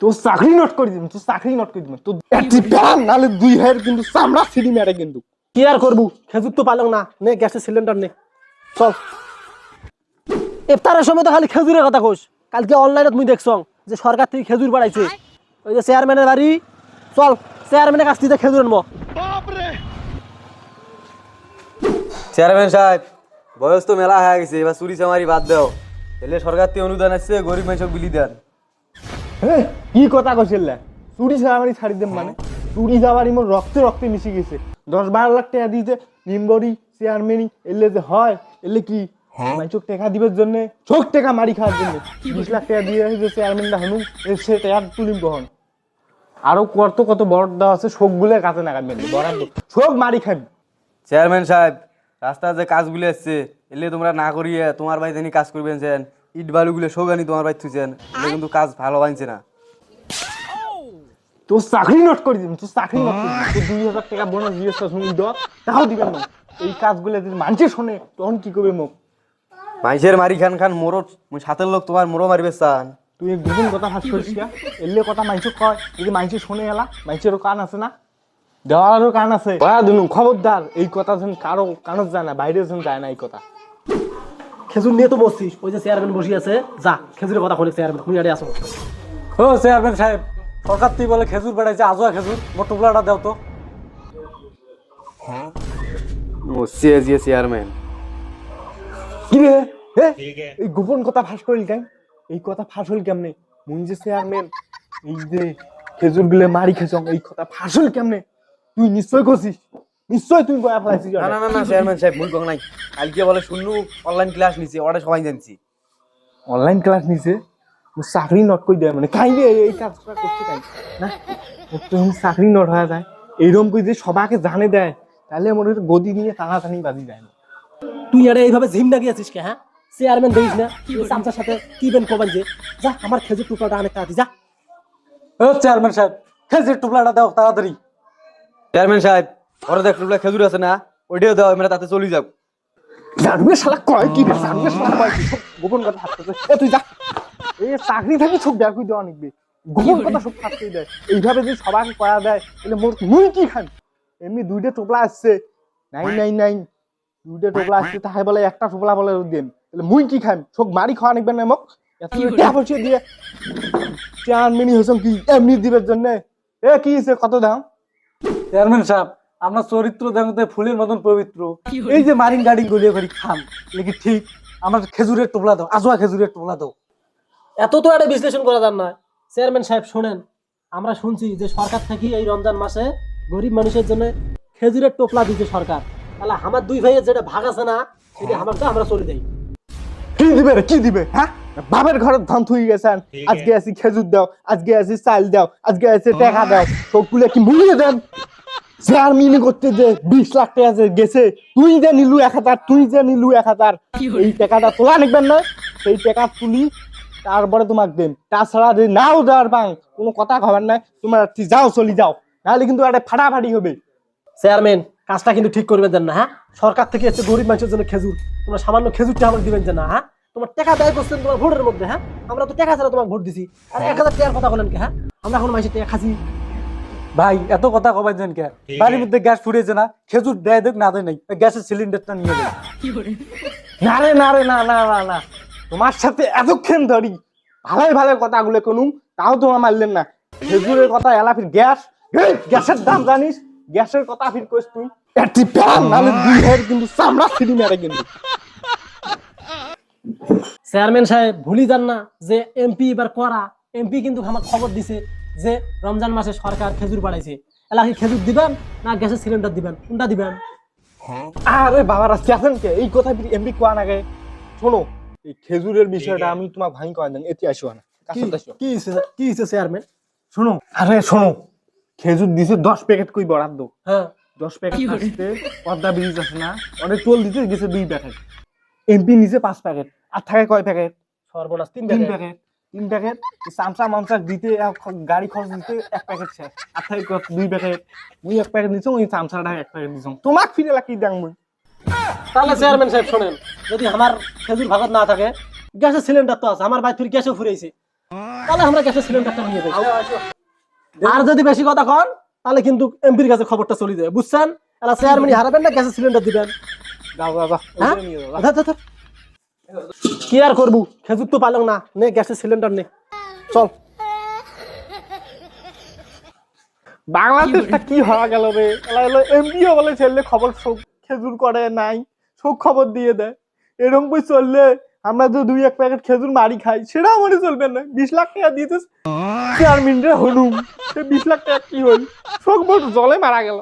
তোর চাকরি নোট করে দিবেন, তোর চাকরি নোট করে দিবেন, তোর একটি ব্যান নালে 2 কিন্তু চামড়া ছিঁড়ি মেরে কিন্তু। কি আর করবো, খেজুর তো পালং না, নে গ্যাসের সিলিন্ডার নে, চল। ইফতারের সময় তো খালি খেজুরের কথা কোস। কালকে অনলাইনে তুমি দেখছ যে সরকার থেকে খেজুর বাড়াইছে, ওই যে চেয়ারম্যানের বাড়ি, চল চেয়ারম্যানের কাছ থেকে খেজুর আনবো। চেয়ারম্যান সাহেব, বয়স তো মেলা হয়ে গেছে, এবার চুরি চামারি বাদ দাও। এলে সরকার থেকে অনুদান আসছে, গরিব মানুষক বিলি দেন। হ্যাঁ, কি কথা কইছিল? চুরি চাবারি ছাড়ি দেব মানে? চুরি চাবারি মোর রক্তে রক্তে মিশে গেছে। 10-12 লাখ টাকা দিতে নিম্বরি চেয়ারম্যানি এলে যে হয়, এলে কি চোখ টাকা দিবের জন্য, চোখ টাকা মারি খাওয়ার জন্য 20 লাখ টাকা দিয়ে যে চেয়ারম্যানটা হনু, সে টাকা তুলিম বহন। আরো কত বরাদ্দ দেওয়া আছে, শোকগুলো কাছে নাগাবেন বরাদ্দ, শোক মারি খাবি। চেয়ারম্যান সাহেব, রাস্তার যে কাজগুলো আসছে, এলে তোমরা না করিয়ে তোমার বাড়িতে নিয়ে কাজ করবেন, ইট বালুগুলো সোগানি তোমার বাড়ি থুইছেন, এলে কিন্তু কাজ ভালো বানছে না। তোর চাকরি নোট করে দিবেন, তোর চাকরি নোট করে দিবেন, তোর 2000 টাকা বোনাস দিয়েছে শুনি দাও, তাও দিবেন না। এই কাজগুলো যদি মানুষে শোনে তখন কি করবে মুখ? মানুষের মারি খান খান মোরো, সাথের লোক তোমার মোরো মারিবে চান। তুই গোপন কথা ফাঁস করিস না, এলে কথা মানুষ কয়, যদি মানুষে শোনে এলা, মানুষেরও কান আছে না, দেওয়ারও কান আছে। খবরদার এই কথা যেন কারো কানত যায় না, বাইরে যেন যায় না এই কথা। খেজুর নিয়ে তো বসছিস, ওই যে চেয়ারম্যান বসে আছে, যা খেজুরের কথা বলে চেয়ারম্যান, তুমি আরে আসো। ও চেয়ারম্যান সাহেব, সরকার তুই বলে খেজুর বেড়াইছে, আজোয়া খেজুর, মোট টুকলাটা দাও তো। চেয়ারম্যান কি রে, এই গোপন কথা ফাঁস করিল কেন? এই কথা ফাঁস হল কেমনে? মুঞ্জে চেয়ারম্যান এই যে খেজুর গুলো মারি খেছং, এই কথা ফাঁস হল কেমনে? তুই নিশ্চয় করছিস, নিশ্চয় তুই গয়া ফেলাইছিস। না না না না চেয়ারম্যান সাহেব, ভুল কম নাই। কালকে বলে শুনলু অনলাইন ক্লাস নিছে, ওটা সবাই জানছি। অনলাইন ক্লাস নিছে, চাকরি নোট করে দেয় মানে খাইবে এই কাজটা করতে চাই না, চাকরি নোট হয়ে যায় এইরকম করে যে সবাইকে জানে দেয়, তাহলে মনে হয় গদি নিয়ে টানাটানি বাজি যায় না। তুই আরে এইভাবে ঝিম না গিয়েছিস কে? হ্যাঁ, চেয়ারম্যান দেখিস না চামচার সাথে কি বেন কবান যে, যা আমার খেজুর টুকরাটা অনেক তাড়াতাড়ি যা। ও চেয়ারম্যান সাহেব, খেজুর টুকলাটা দাও তাড়াতাড়ি। চেয়ারম্যান সাহেব, ওরা দেখ টুকলা খেজুর আছে না, ওইটাও দাও, আমরা তাতে চলে যাবো। জানবে শালা কয় কি রে, জানবে শালা কয় কি, সব গোপন কথা থাকতেছে। এ তুই যা, এই চাকরি থাকি সব বের করে দেওয়া নিকবে, গোপন কথা সব থাকতে দেয়। এইভাবে যদি সবাইকে করা দেয় তাহলে মোর মুই কি খান? এমনি 2টা টোপলা আসছে, নাই 2টা টোপলা আসছে, তাহাই বলে একটা টোপলা বলে দেন, তাহলে মুই কি খান? সব মারি খাওয়া নিকবেন না মোক? এত টাকা পয়সা দিয়ে চেয়ারম্যানই হইছম কি এমনি দিবের জন্য? এ কি হইছে, কত দাম? চেয়ারম্যান সাহেব, আমরা চরিত্র দেখতে ফুলের মতন পবিত্র, এই যে মারিং গাড়ি গলিয়ে করি খান, লেকি ঠিক আমার খেজুরের টোপলা দাও, আজোয়া খেজুরের টোপলা দাও। এত তো একটা বিশ্লেষণ করা যান না। চেয়ারম্যান সাহেব শোনেন, আমরা শুনছি যে সরকার থেকে এই রমজান মাসে গরিব মানুষের জন্য খেজুরের টোপলা দিচ্ছে সরকার, তাহলে আমার 2 ভাইয়ের যেটা ভাগ আছে না, সেটা আমাকে আমরা চলে দেই। কি দিবে রে, কি দিবে? হ্যাঁ, বাবার ঘরের ধান থুই গেছেন, আজকে আসি খেজুর দাও, আজকে আসি চাল দাও, আজকে আসি টাকা দাও, সবগুলো কি মুড়িয়ে দেন? চেয়ারম্যান করতে যে 20 লাখ টাকা যে গেছে, তুই যে নিলু 1000, তুই যে নিলু 1000, এই টাকাটা তোলা নিকবেন না? সেই টাকা তুলি তারপরে তোমাকে দেন, তাছাড়া যদি নাও দেওয়ার পাং কোনো কথা খবর নাই, তোমার যাও, চলি যাও, নাহলে কিন্তু একটা ফাটাফাটি হবে। চেয়ারম্যান কাজটা কিন্তু ঠিক করবেন দেন না। হ্যাঁ, সরকার থেকে এসে গরিব মানুষের জন্য খেজুর, তোমরা সামান্য খেজুরটা আমাকে দিবেন যে না? হ্যাঁ, তোমার টাকা ব্যয় করছেন তোমার ভোটের মধ্যে। হ্যাঁ, আমরা তো টাকা ছাড়া তোমাকে ভোট দিছি, আর 1000 টাকার কথা বলেন কে? হ্যাঁ, আমরা এখন মানুষের টাকা খাসি। ভাই এত কথা কবাই দেন কে? বাড়ির মধ্যে গ্যাস ফুরিয়েছে না, খেজুর দেয় দেখ না দেয় নাই, গ্যাসের সিলিন্ডারটা নিয়ে দেয়। না রে, না, তোমার সাথে এতক্ষণ ধরি ভালো কথাগুলো কোনুম, তাও তোমার মারলেন না। খেজুরের কথা এলা ফির গ্যাস, গ্যাসের দাম জানিস? গ্যাসের কথা ফির কইস তুই? একটি প্যান নালে 2 কিন্তু চামড়া ছিঁড়ি মেরে কিন্তু। চেয়ারম্যান সাহেব ভুলি যান না যে এমপি এবার করা, এমপি কিন্তু আমার খবর দিছে যে রমজান মাসে সরকার খেজুর বাড়াইছে। এলাকি খেজুর দিবেন না গ্যাসের সিলিন্ডার দিবেন, কোনটা দিবেন? আরে বাবারা চেয়ারম্যান কে এই কথা এমপি কোয়া নাগে? শোনো, এই খেজুরের বিষয়টা আমি তোমাকে ভাঙি কয় দেন, এতে আসো না। কি হইছে চেয়ারম্যান? শোনো, আরে শোনো, খেজুর দিছে 10 প্যাকেট কই বরাদ্দ। হ্যাঁ, 10 প্যাকেট আসতে পদ্মা ব্রিজ আছে না, অনেক টোল দিতে গেছে 2 প্যাকেট, এমপি নিচে 5 প্যাকেট, আর থাকে কয় প্যাকেট? সর্বনাশ 3 3 প্যাকেট। Packet, 3 packet. চামচা মামচা দিতে গাড়ি খরচ দিতে 1 প্যাকেট শেষ, আর থাকে 2 প্যাকেট। মুই 1 প্যাকেট দিছো, ওই চামচাটা 1 প্যাকেট দিছো, তোমাক ফিরে লাকি দেন মুই। তাহলে চেয়ারম্যান সাহেব শোনেন, যদি আমার খেজুর ভাগত না থাকে, গ্যাসের সিলিন্ডার তো আছে, আমার বাড়ি থেকে গ্যাসও ফুরাইছে, তাহলে আমরা গ্যাসের সিলিন্ডারটা নিয়ে যাই। আর যদি বেশি কথা কন তাহলে কিন্তু এমপির কাছে খবরটা চলে যাবে, বুঝছেন? এলা চেয়ারম্যানই হারাবেন না, গ্যাসের সিলিন্ডার দিবেন। যাও যাও যাও হ্যাঁ? ওইটা নিয়ে যাও, যাও। ধর, ধর, ধর। কি আর করবো, খেজুর তো পালাম না, নে গ্যাসের সিলিন্ডার নে, চল। বাংলাদেশটা কি হওয়া গেল রে, এলা এলো এমপিও বলে ছেলে খবর শোক খেজুর করে নাই, শোক খবর দিয়ে দেয়। এরকম বই চললে আমরা যে 2-1 প্যাকেট খেজুর মারি খাই সেটা আমাদের চলবে না। 20 লাখ টাকা দিতে চেয়ারম্যানরা হলুম, সে 20 লাখ টাকা কি হল, শোক বোট জলে মারা গেল।